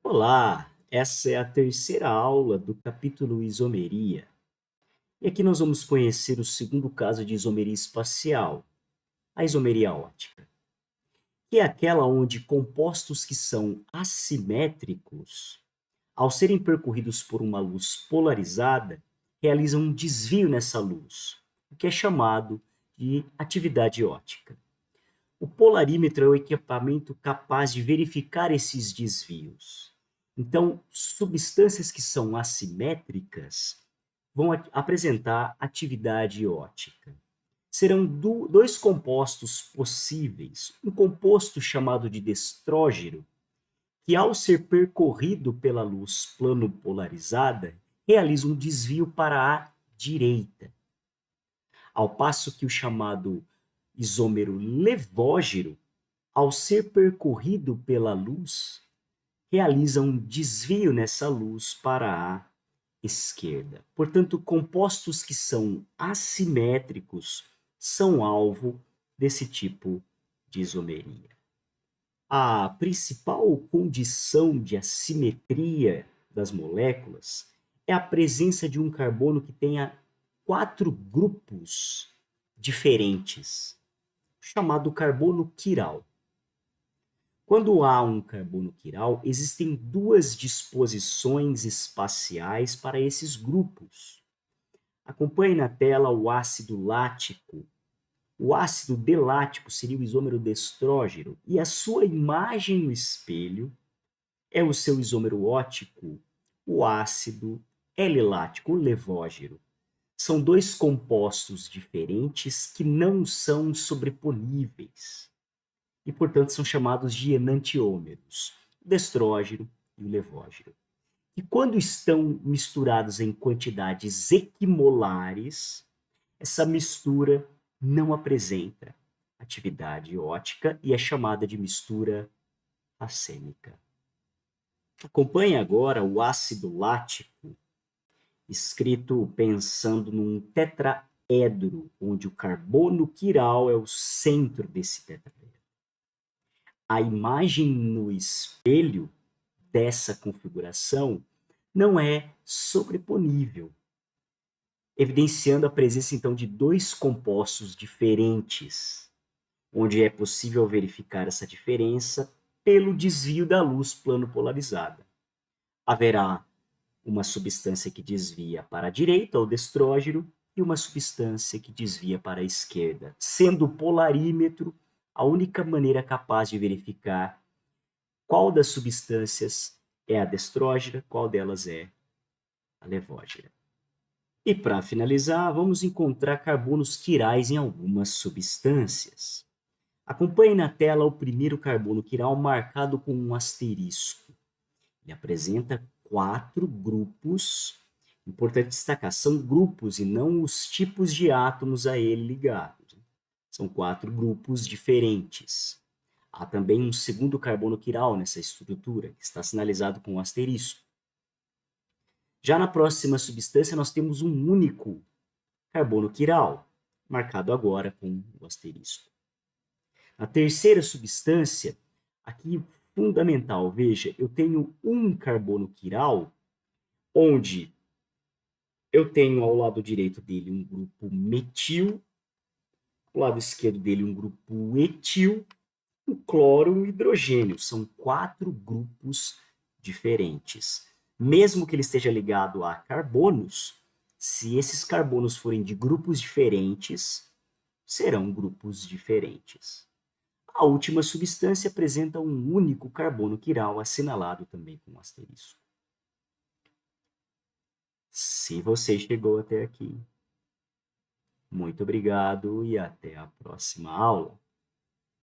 Olá, essa é a terceira aula do capítulo Isomeria. E aqui nós vamos conhecer o segundo caso de isomeria espacial, a isomeria ótica, que é aquela onde compostos que são assimétricos, ao serem percorridos por uma luz polarizada, realizam um desvio nessa luz, o que é chamado de atividade ótica. O polarímetro é o equipamento capaz de verificar esses desvios. Então, substâncias que são assimétricas vão apresentar atividade ótica. Serão dois compostos possíveis. Um composto chamado de destrógeno, que ao ser percorrido pela luz plano-polarizada, realiza um desvio para a direita. Ao passo que o chamado isômero levógeno, ao ser percorrido pela luz, realiza um desvio nessa luz para a esquerda. Portanto, compostos que são assimétricos são alvo desse tipo de isomeria. A principal condição de assimetria das moléculas é a presença de um carbono que tenha 4 grupos diferentes, chamado carbono quiral. Quando há um carbono quiral, existem duas disposições espaciais para esses grupos. Acompanhe na tela o ácido lático. O ácido delático seria o isômero destrógeno e a sua imagem no espelho é o seu isômero ótico, o ácido L-lático, o levógeno. São dois compostos diferentes que não são sobreponíveis e, portanto, são chamados de enantiômeros, o destrógeno e o levógeno. E quando estão misturados em quantidades equimolares, essa mistura não apresenta atividade ótica e é chamada de mistura racêmica. Acompanhe agora o ácido lático, escrito pensando num tetraedro, onde o carbono quiral é o centro desse tetraedro. A imagem no espelho dessa configuração não é sobreponível, evidenciando a presença então de dois compostos diferentes, onde é possível verificar essa diferença pelo desvio da luz plano-polarizada. Haverá uma substância que desvia para a direita, o destrógeno, e uma substância que desvia para a esquerda, sendo o polarímetro a única maneira capaz de verificar qual das substâncias é a destrógena, qual delas é a levógena. E para finalizar, vamos encontrar carbonos quirais em algumas substâncias. Acompanhe na tela o primeiro carbono quiral marcado com um asterisco. Ele apresenta 4 grupos. Importante destacar, são grupos e não os tipos de átomos a ele ligados. São 4 grupos diferentes. Há também um segundo carbono quiral nessa estrutura, que está sinalizado com um asterisco. Já na próxima substância, nós temos um único carbono quiral, marcado agora com o asterisco. Na terceira substância, aqui fundamental, veja, eu tenho um carbono quiral, onde eu tenho ao lado direito dele um grupo metil, ao lado esquerdo dele um grupo etil, um cloro e um hidrogênio. São 4 grupos diferentes. Mesmo que ele esteja ligado a carbonos, se esses carbonos forem de grupos diferentes, serão grupos diferentes. A última substância apresenta um único carbono quiral assinalado também com um asterisco. Se você chegou até aqui, muito obrigado e até a próxima aula.